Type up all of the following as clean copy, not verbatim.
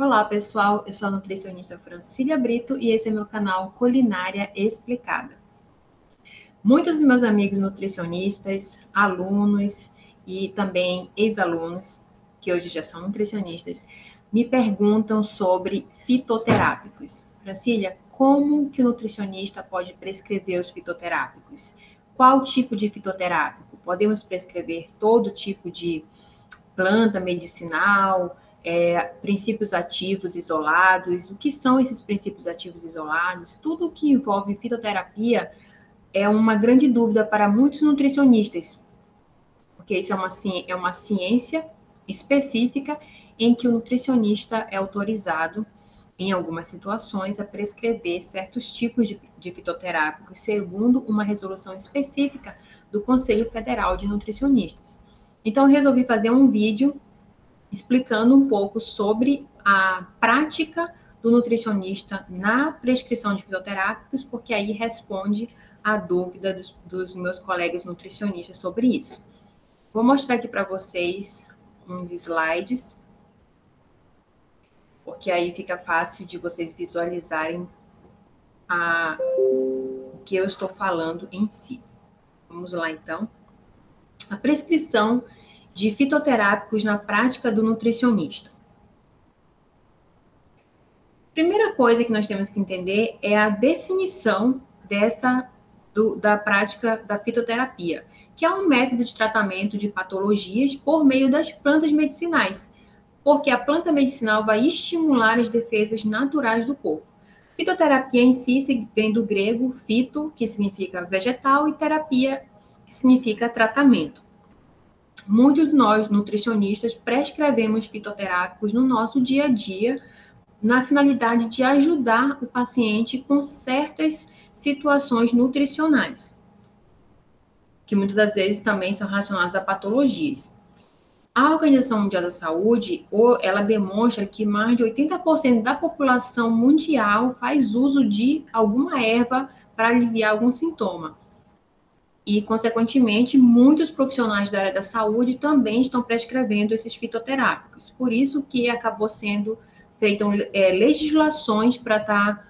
Olá, pessoal. Eu sou a nutricionista Francília Brito e esse é meu canal Culinária Explicada. Muitos dos meus amigos nutricionistas, alunos e também ex-alunos, que hoje já são nutricionistas, me perguntam sobre fitoterápicos. Francília, como que o nutricionista pode prescrever os fitoterápicos? Qual tipo de fitoterápico? Podemos prescrever todo tipo de planta medicinal, princípios ativos isolados? O que são esses princípios ativos isolados? Tudo o que envolve fitoterapia é uma grande dúvida para muitos nutricionistas, porque isso é uma ciência específica em que o nutricionista é autorizado, em algumas situações, a prescrever certos tipos de fitoterápicos, segundo uma resolução específica do Conselho Federal de Nutricionistas. Então, eu resolvi fazer um vídeo explicando um pouco sobre a prática do nutricionista na prescrição de fitoterápicos, porque aí responde a dúvida dos meus colegas nutricionistas sobre isso. Vou mostrar aqui para vocês uns slides, porque aí fica fácil de vocês visualizarem o que eu estou falando em si. Vamos lá, então. A prescrição de fitoterápicos na prática do nutricionista. Primeira coisa que nós temos que entender é a definição da prática da fitoterapia, que é um método de tratamento de patologias por meio das plantas medicinais, porque a planta medicinal vai estimular as defesas naturais do corpo. Fitoterapia em si vem do grego fito, que significa vegetal, e terapia, que significa tratamento. Muitos de nós, nutricionistas, prescrevemos fitoterápicos no nosso dia a dia, na finalidade de ajudar o paciente com certas situações nutricionais, que muitas das vezes também são relacionadas a patologias. A Organização Mundial da Saúde, ela demonstra que mais de 80% da população mundial faz uso de alguma erva para aliviar algum sintoma. E, consequentemente, muitos profissionais da área da saúde também estão prescrevendo esses fitoterápicos. Por isso que acabou sendo feitas legislações para estar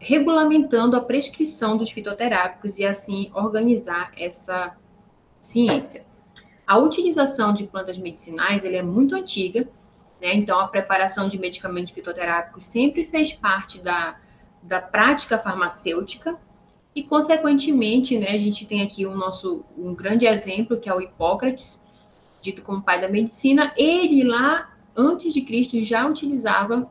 regulamentando a prescrição dos fitoterápicos e, assim, organizar essa ciência. A utilização de plantas medicinais é muito antiga, né? Então, a preparação de medicamentos fitoterápicos sempre fez parte da prática farmacêutica e, consequentemente, né, a gente tem aqui um grande exemplo, que é o Hipócrates, dito como pai da medicina. Ele, lá antes de Cristo, já utilizava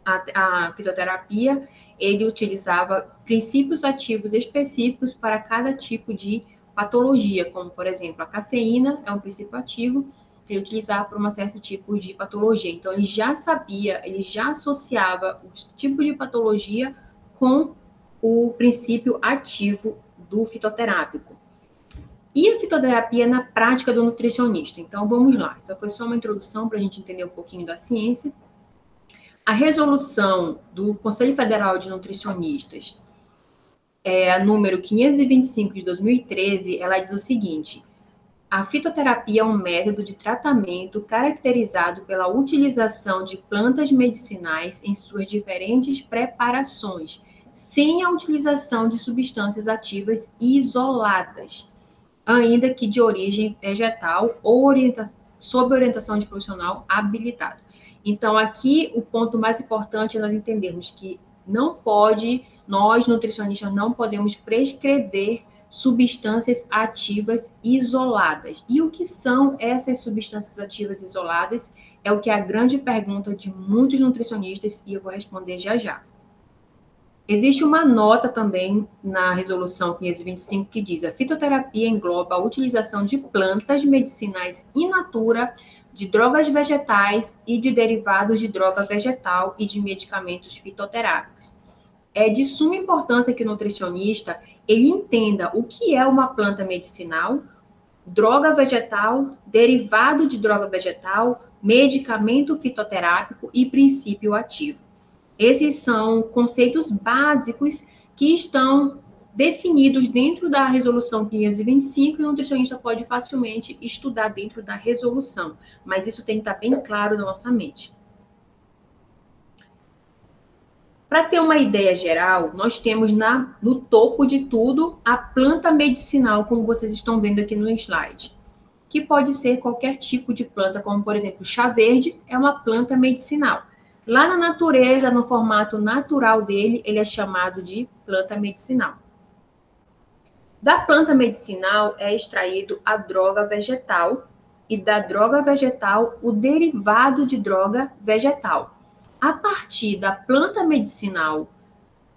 a fitoterapia. Ele utilizava princípios ativos específicos para cada tipo de patologia, como, por exemplo, a cafeína é um princípio ativo que ele utilizava para um certo tipo de patologia. Então, ele já sabia, ele já associava o tipo de patologia com o princípio ativo do fitoterápico. E a fitoterapia na prática do nutricionista? Então, vamos lá. Essa foi só uma introdução para a gente entender um pouquinho da ciência. A resolução do Conselho Federal de Nutricionistas, a número 525 de 2013, ela diz o seguinte: a fitoterapia é um método de tratamento caracterizado pela utilização de plantas medicinais em suas diferentes preparações, sem a utilização de substâncias ativas isoladas, ainda que de origem vegetal ou sob orientação de profissional habilitado. Então, aqui, o ponto mais importante é nós entendermos que nós, nutricionistas, não podemos prescrever substâncias ativas isoladas. E o que são essas substâncias ativas isoladas? É o que é a grande pergunta de muitos nutricionistas, e eu vou responder já já. Existe uma nota também na resolução 525 que diz: a fitoterapia engloba a utilização de plantas medicinais in natura, de drogas vegetais e de derivados de droga vegetal e de medicamentos fitoterápicos. É de suma importância que o nutricionista ele entenda o que é uma planta medicinal, droga vegetal, derivado de droga vegetal, medicamento fitoterápico e princípio ativo. Esses são conceitos básicos que estão definidos dentro da resolução 525 e o nutricionista pode facilmente estudar dentro da resolução, mas isso tem que estar bem claro na nossa mente. Para ter uma ideia geral, nós temos no topo de tudo a planta medicinal, como vocês estão vendo aqui no slide, que pode ser qualquer tipo de planta, como, por exemplo, o chá verde é uma planta medicinal. Lá na natureza, no formato natural dele, ele é chamado de planta medicinal. Da planta medicinal é extraído a droga vegetal e da droga vegetal o derivado de droga vegetal. A partir da planta medicinal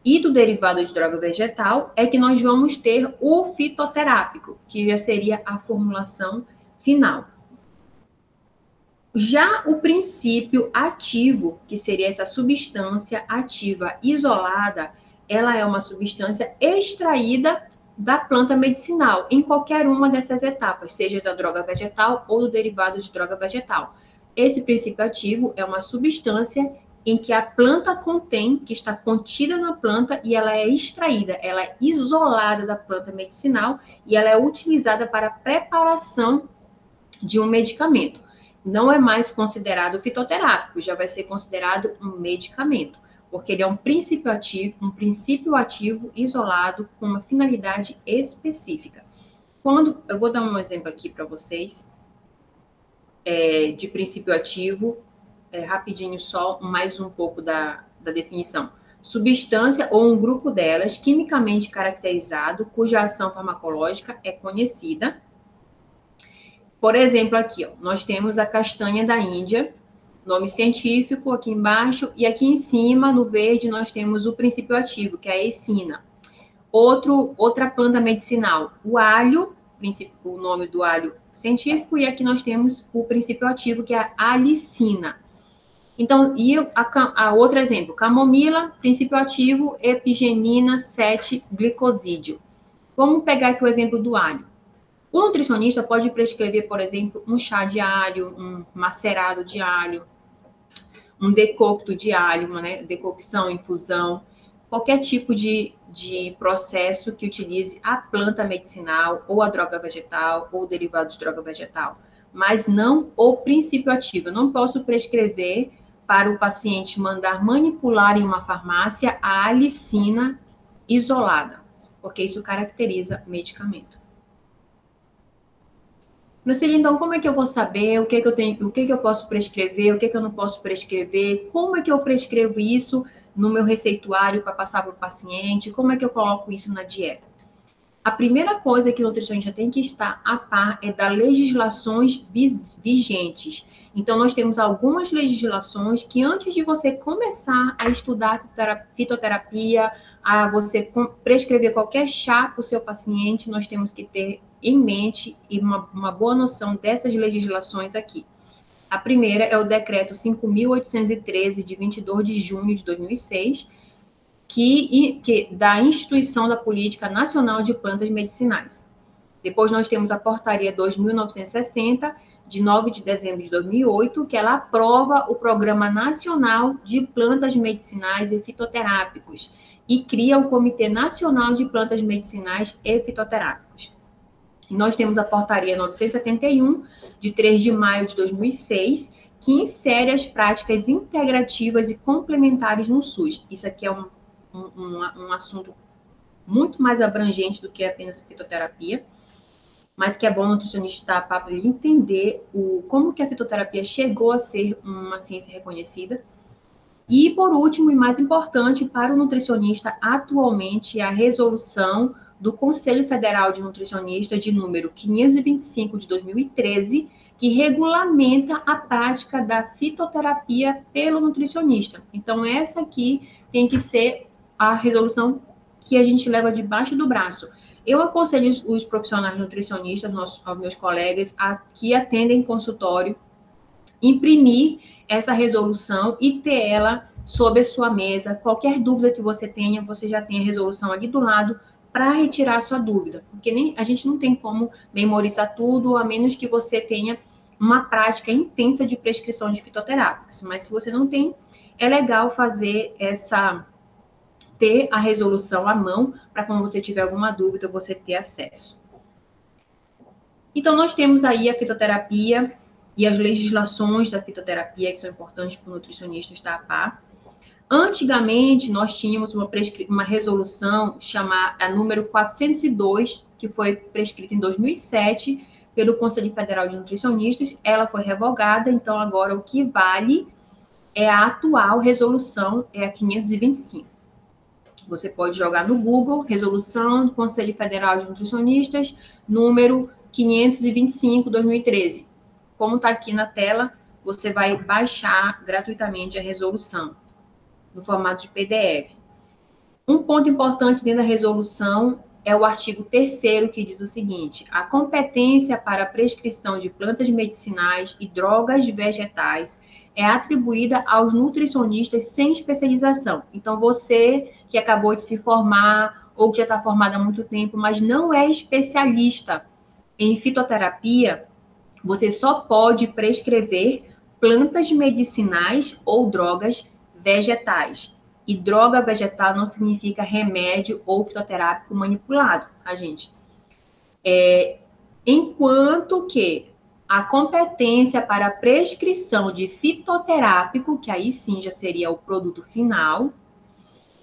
e do derivado de droga vegetal é que nós vamos ter o fitoterápico, que já seria a formulação final. Já o princípio ativo, que seria essa substância ativa isolada, ela é uma substância extraída da planta medicinal, em qualquer uma dessas etapas, seja da droga vegetal ou do derivado de droga vegetal. Esse princípio ativo é uma substância em que a planta contém, que está contida na planta e ela é extraída, ela é isolada da planta medicinal e ela é utilizada para a preparação de um medicamento. Não é mais considerado fitoterápico, já vai ser considerado um medicamento, porque ele é um princípio ativo isolado com uma finalidade específica. Eu vou dar um exemplo aqui para vocês de princípio ativo, rapidinho só, mais um pouco da definição. Substância ou um grupo delas, quimicamente caracterizado, cuja ação farmacológica é conhecida. Por exemplo, aqui, ó, nós temos a castanha da Índia, nome científico aqui embaixo, e aqui em cima, no verde, nós temos o princípio ativo, que é a eicina. Outra planta medicinal, o alho, o nome do alho científico, e aqui nós temos o princípio ativo, que é a alicina. Então, e a outro exemplo, camomila, princípio ativo, epigenina 7-glicosídeo. Vamos pegar aqui o exemplo do alho. O nutricionista pode prescrever, por exemplo, um chá de alho, um macerado de alho, um decocto de alho, uma decocção, infusão, qualquer tipo de processo que utilize a planta medicinal, ou a droga vegetal, ou o derivado de droga vegetal, mas não o princípio ativo. Eu não posso prescrever para o paciente mandar manipular em uma farmácia a alicina isolada, porque isso caracteriza medicamento. Então, como é que eu vou saber o que eu posso prescrever, o que eu não posso prescrever, como é que eu prescrevo isso no meu receituário para passar para o paciente, como é que eu coloco isso na dieta? A primeira coisa que o nutricionista tem que estar a par é das legislações vigentes. Então, nós temos algumas legislações que antes de você começar a estudar fitoterapia, a você prescrever qualquer chá para o seu paciente, nós temos que ter em mente e uma boa noção dessas legislações aqui. A primeira é o decreto 5.813, de 22 de junho de 2006, que da instituição da Política Nacional de Plantas Medicinais. Depois nós temos a portaria 2.960, de 9 de dezembro de 2008, que ela aprova o Programa Nacional de Plantas Medicinais e Fitoterápicos e cria o Comitê Nacional de Plantas Medicinais e Fitoterápicos. Nós temos a portaria 971, de 3 de maio de 2006, que insere as práticas integrativas e complementares no SUS. Isso aqui é um assunto muito mais abrangente do que apenas a fitoterapia, mas que é bom o nutricionista estar para ele entender como que a fitoterapia chegou a ser uma ciência reconhecida. E, por último, e mais importante, para o nutricionista, atualmente, é a resolução do Conselho Federal de Nutricionistas de número 525 de 2013, que regulamenta a prática da fitoterapia pelo nutricionista. Então, essa aqui tem que ser a resolução que a gente leva debaixo do braço. Eu aconselho os profissionais nutricionistas, aos meus colegas, que atendem consultório, imprimir essa resolução e ter ela sob a sua mesa. Qualquer dúvida que você tenha, você já tem a resolução ali do lado para retirar a sua dúvida, porque a gente não tem como memorizar tudo, a menos que você tenha uma prática intensa de prescrição de fitoterápicos. Mas se você não tem, é legal ter a resolução à mão, para quando você tiver alguma dúvida, você ter acesso. Então, nós temos aí a fitoterapia e as legislações da fitoterapia, que são importantes para o nutricionista estar a par. Antigamente, nós tínhamos uma resolução chamada número 402, que foi prescrita em 2007 pelo Conselho Federal de Nutricionistas. Ela foi revogada, então agora o que vale é a atual resolução, é a 525. Você pode jogar no Google, resolução do Conselho Federal de Nutricionistas, número 525, 2013. Como está aqui na tela, você vai baixar gratuitamente a resolução no formato de PDF. Um ponto importante dentro da resolução é o artigo 3º, que diz o seguinte: a competência para a prescrição de plantas medicinais e drogas vegetais é atribuída aos nutricionistas sem especialização. Então, você que acabou de se formar ou que já está formado há muito tempo, mas não é especialista em fitoterapia, você só pode prescrever plantas medicinais ou drogas vegetais. E droga vegetal não significa remédio ou fitoterápico manipulado, tá, gente? Enquanto que a competência para a prescrição de fitoterápico, que aí sim já seria o produto final,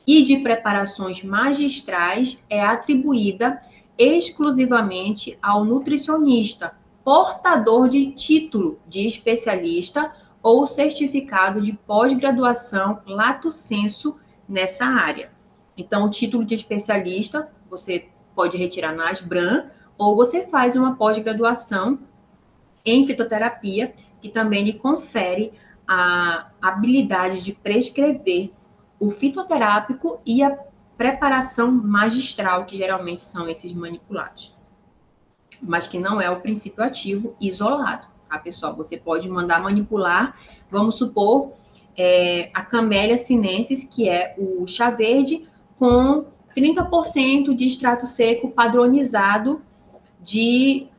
e de preparações magistrais é atribuída exclusivamente ao nutricionista, portador de título de especialista ou certificado de pós-graduação lato sensu nessa área. Então, o título de especialista você pode retirar na Asbram ou você faz uma pós-graduação em fitoterapia, que também lhe confere a habilidade de prescrever o fitoterápico e a preparação magistral, que geralmente são esses manipulados. Mas que não é o princípio ativo isolado, tá, pessoal? Você pode mandar manipular, vamos supor, a Camellia sinensis, que é o chá verde, com 30% de extrato seco padronizado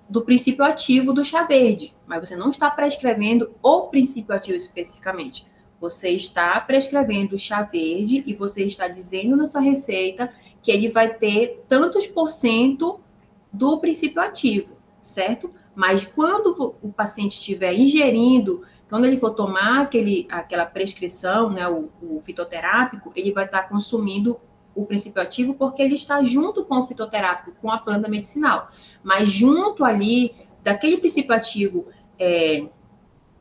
do princípio ativo do chá verde, mas você não está prescrevendo o princípio ativo especificamente. Você está prescrevendo o chá verde e você está dizendo na sua receita que ele vai ter tantos % do princípio ativo, certo? Mas quando o paciente estiver ingerindo, quando ele for tomar aquela prescrição, né, o fitoterápico, ele vai estar consumindo o princípio ativo porque ele está junto com o fitoterápico, com a planta medicinal. Mas junto ali, daquele princípio ativo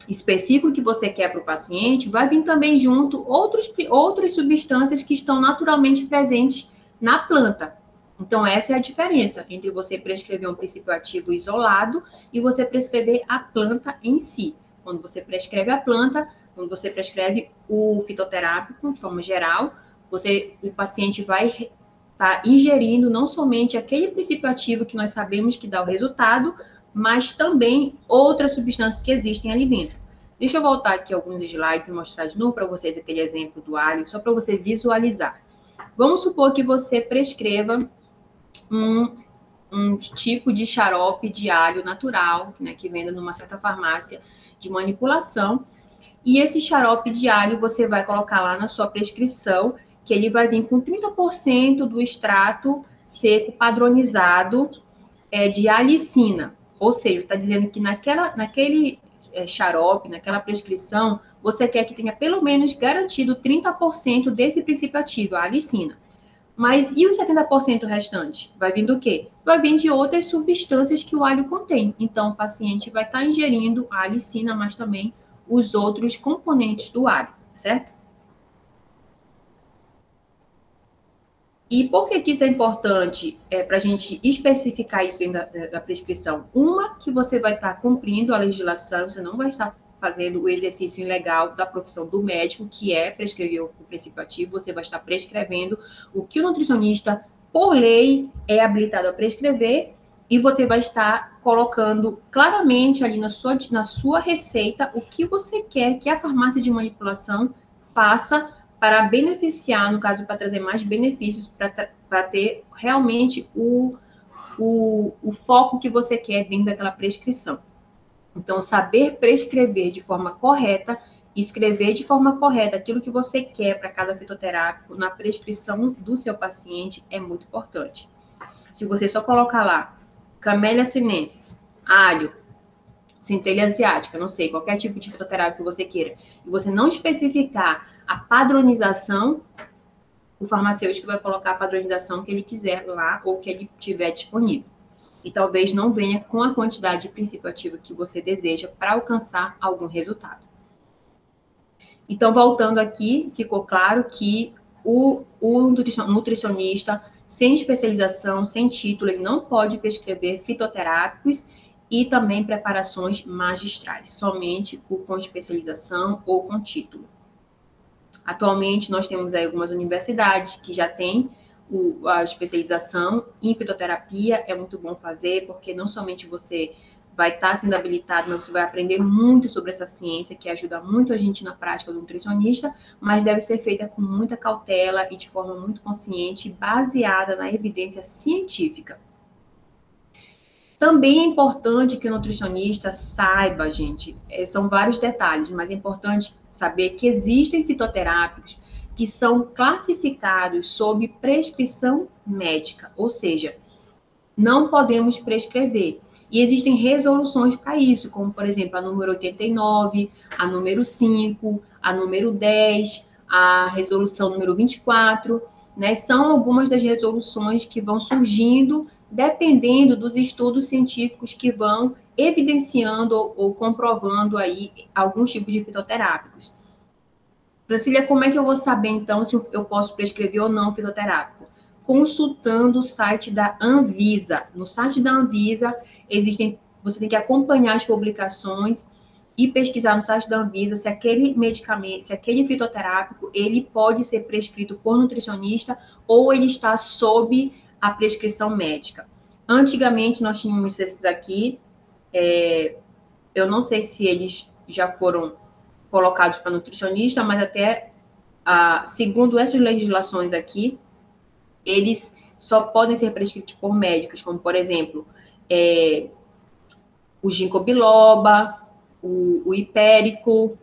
específico que você quer para o paciente, vai vir também junto outras substâncias que estão naturalmente presentes na planta. Então, essa é a diferença entre você prescrever um princípio ativo isolado e você prescrever a planta em si. Quando você prescreve a planta, quando você prescreve o fitoterápico, de forma geral, o paciente vai estar ingerindo não somente aquele princípio ativo que nós sabemos que dá o resultado, mas também outras substâncias que existem ali dentro. Deixa eu voltar aqui alguns slides e mostrar de novo para vocês aquele exemplo do alho, só para você visualizar. Vamos supor que você prescreva um tipo de xarope de alho natural, né, que venda numa certa farmácia de manipulação, e esse xarope de alho você vai colocar lá na sua prescrição, que ele vai vir com 30% do extrato seco padronizado de alicina. Ou seja, está dizendo que naquele xarope, naquela prescrição, você quer que tenha pelo menos garantido 30% desse princípio ativo, a alicina. Mas e os 70% restante? Vai vir do quê? Vai vir de outras substâncias que o alho contém. Então, o paciente vai estar ingerindo a alicina, mas também os outros componentes do alho, certo? E por que isso é importante para a gente especificar isso dentro da prescrição? Uma, que você vai estar cumprindo a legislação, você não vai estar fazendo o exercício ilegal da profissão do médico, que é prescrever o princípio ativo, você vai estar prescrevendo o que o nutricionista, por lei, é habilitado a prescrever, e você vai estar colocando claramente ali na sua receita o que você quer que a farmácia de manipulação faça para beneficiar, no caso, para trazer mais benefícios, para ter realmente o foco que você quer dentro daquela prescrição. Então, saber prescrever de forma correta, escrever de forma correta aquilo que você quer para cada fitoterápico na prescrição do seu paciente é muito importante. Se você só colocar lá Camellia sinensis, alho, centelha asiática, não sei, qualquer tipo de fitoterápico que você queira, e você não especificar a padronização, o farmacêutico vai colocar a padronização que ele quiser lá ou que ele tiver disponível. E talvez não venha com a quantidade de princípio ativo que você deseja para alcançar algum resultado. Então, voltando aqui, ficou claro que o nutricionista sem especialização, sem título, ele não pode prescrever fitoterápicos e também preparações magistrais, somente com especialização ou com título. Atualmente, nós temos aí algumas universidades que já têm a especialização em fitoterapia. É muito bom fazer, porque não somente você vai estar sendo habilitado, mas você vai aprender muito sobre essa ciência, que ajuda muito a gente na prática do nutricionista, mas deve ser feita com muita cautela e de forma muito consciente, baseada na evidência científica. Também é importante que o nutricionista saiba, gente, são vários detalhes, mas é importante saber que existem fitoterápicos que são classificados sob prescrição médica, ou seja, não podemos prescrever. E existem resoluções para isso, como, por exemplo, a número 89, a número 5, a número 10, a resolução número 24, né? São algumas das resoluções que vão surgindo dependendo dos estudos científicos que vão evidenciando ou comprovando aí alguns tipos de fitoterápicos. Priscila, como é que eu vou saber, então, se eu posso prescrever ou não fitoterápico? Consultando o site da Anvisa. No site da Anvisa, você tem que acompanhar as publicações e pesquisar no site da Anvisa se aquele medicamento, se aquele fitoterápico, ele pode ser prescrito por nutricionista ou ele está sob a prescrição médica. Antigamente, nós tínhamos esses aqui, eu não sei se eles já foram colocados para nutricionista, mas até, segundo essas legislações aqui, eles só podem ser prescritos por médicos, como, por exemplo, o ginkgo biloba, o hipérico,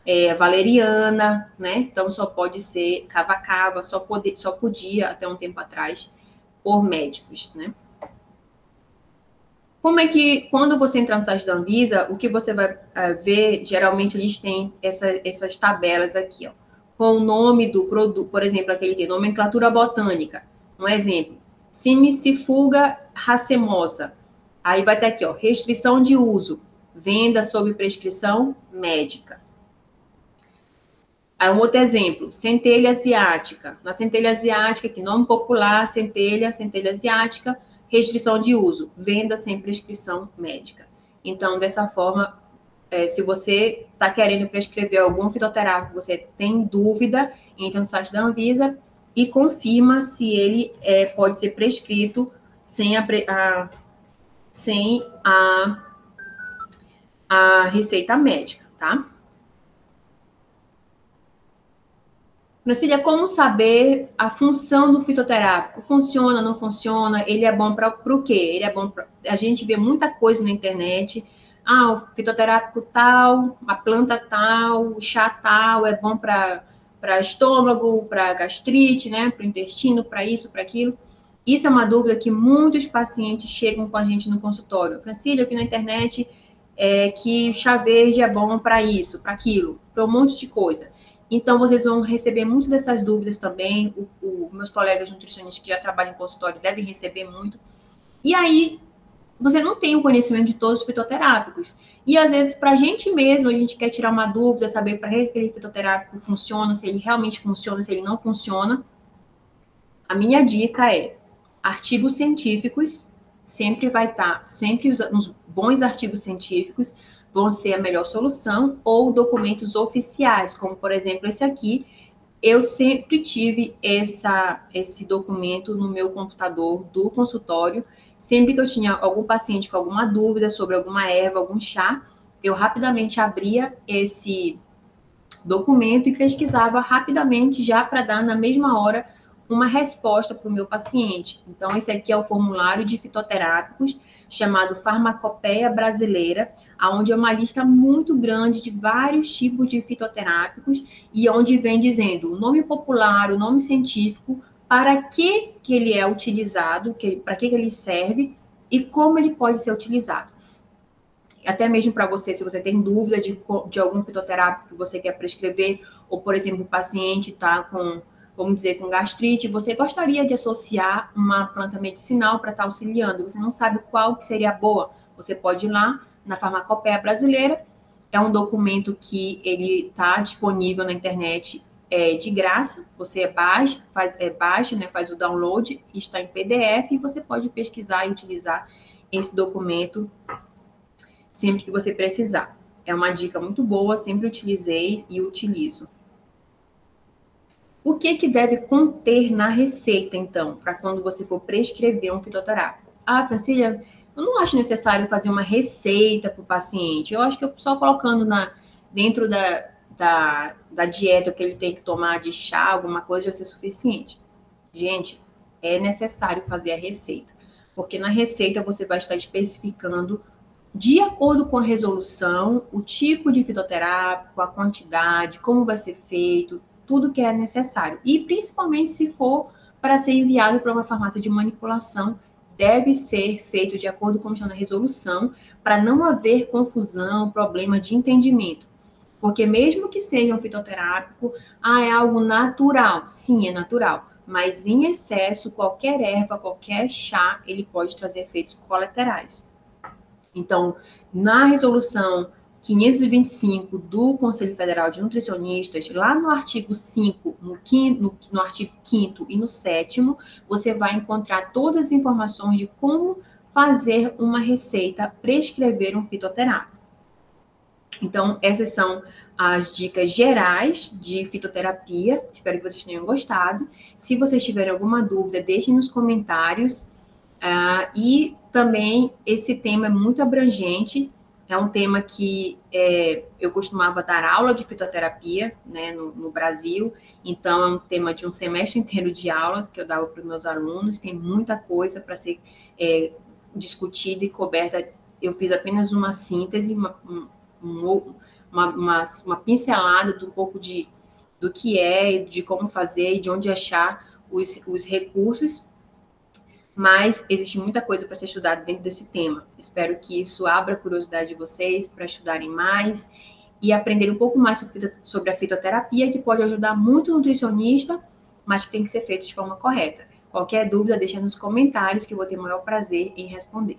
a valeriana, né? Então, só pode ser cava-cava, só podia, até um tempo atrás, por médicos, né? Como é que, quando você entrar no site da Anvisa, o que você vai ver, geralmente eles têm essas tabelas aqui, ó, com o nome do produto, por exemplo, aquele tem nomenclatura botânica, um exemplo, Simicifuga racemosa, aí vai ter aqui, ó, restrição de uso, venda sob prescrição médica. Aí um outro exemplo, centelha asiática, na centelha asiática, que nome popular, centelha asiática, restrição de uso, venda sem prescrição médica. Então, dessa forma, se você está querendo prescrever algum fitoterápico, você tem dúvida, entra no site da Anvisa e confirma se ele pode ser prescrito sem a receita médica, tá? Priscila, como saber a função do fitoterápico? Funciona, não funciona? Ele é bom para o quê? Ele é bom para... A gente vê muita coisa na internet. O fitoterápico tal, a planta tal, o chá tal, é bom para estômago, para gastrite, né? Para o intestino, para isso, para aquilo. Isso é uma dúvida que muitos pacientes chegam com a gente no consultório. Priscila, eu vi na internet que chá verde é bom para isso, para aquilo, para um monte de coisa. Então, vocês vão receber muito dessas dúvidas também. Meus colegas nutricionistas que já trabalham em consultório devem receber muito. E aí, você não tem o conhecimento de todos os fitoterápicos. E, às vezes, para a gente mesmo, a gente quer tirar uma dúvida, saber para que aquele fitoterápico funciona, se ele realmente funciona, se ele não funciona. A minha dica é artigos científicos, sempre vai estar, sempre os bons artigos científicos vão ser a melhor solução, ou documentos oficiais, como, por exemplo, esse aqui. Eu sempre tive esse documento no meu computador do consultório. Sempre que eu tinha algum paciente com alguma dúvida sobre alguma erva, algum chá, eu rapidamente abria esse documento e pesquisava rapidamente, já para dar na mesma hora uma resposta para o meu paciente. Então, esse aqui é o formulário de fitoterápicos, chamado Farmacopeia Brasileira, onde é uma lista muito grande de vários tipos de fitoterápicos e onde vem dizendo o nome popular, o nome científico, para que ele é utilizado, para que ele serve e como ele pode ser utilizado. até mesmo para você, se você tem dúvida de algum fitoterápico que você quer prescrever, ou, por exemplo, o paciente está com, vamos dizer, com gastrite, você gostaria de associar uma planta medicinal para estar auxiliando, você não sabe qual que seria boa, você pode ir lá na Farmacopeia Brasileira, é um documento que ele está disponível na internet de graça, você baixa, né, faz o download, está em PDF e você pode pesquisar e utilizar esse documento sempre que você precisar. É uma dica muito boa, sempre utilizei e utilizo. O que deve conter na receita, então, para quando você for prescrever um fitoterápico? Ah, Francília, eu não acho necessário fazer uma receita para o paciente. Eu acho que só colocando dentro da dieta que ele tem que tomar de chá, alguma coisa, vai ser suficiente. Gente, é necessário fazer a receita, porque na receita você vai estar especificando de acordo com a resolução, o tipo de fitoterápico, a quantidade, como vai ser feito, tudo que é necessário. E principalmente se for para ser enviado para uma farmácia de manipulação, deve ser feito de acordo com a resolução, para não haver confusão, problema de entendimento. Porque mesmo que seja um fitoterápico, é algo natural. Sim, é natural. Mas em excesso, qualquer erva, qualquer chá, ele pode trazer efeitos colaterais. Então, na resolução 525 do Conselho Federal de Nutricionistas, lá no artigo 5, no artigo 5º e no 7º, você vai encontrar todas as informações de como fazer uma receita, prescrever um fitoterápico. Então, essas são as dicas gerais de fitoterapia. Espero que vocês tenham gostado. Se vocês tiverem alguma dúvida, deixem nos comentários. E também esse tema é muito abrangente, é um tema que eu costumava dar aula de fitoterapia, né, no Brasil, então é um tema de um semestre inteiro de aulas que eu dava para os meus alunos, tem muita coisa para ser discutida e coberta. Eu fiz apenas uma síntese, uma pincelada do pouco do que de como fazer e de onde achar os recursos, mas existe muita coisa para ser estudada dentro desse tema. Espero que isso abra a curiosidade de vocês para estudarem mais e aprender um pouco mais sobre a fitoterapia, que pode ajudar muito o nutricionista, mas que tem que ser feito de forma correta. Qualquer dúvida, deixa nos comentários que eu vou ter o maior prazer em responder.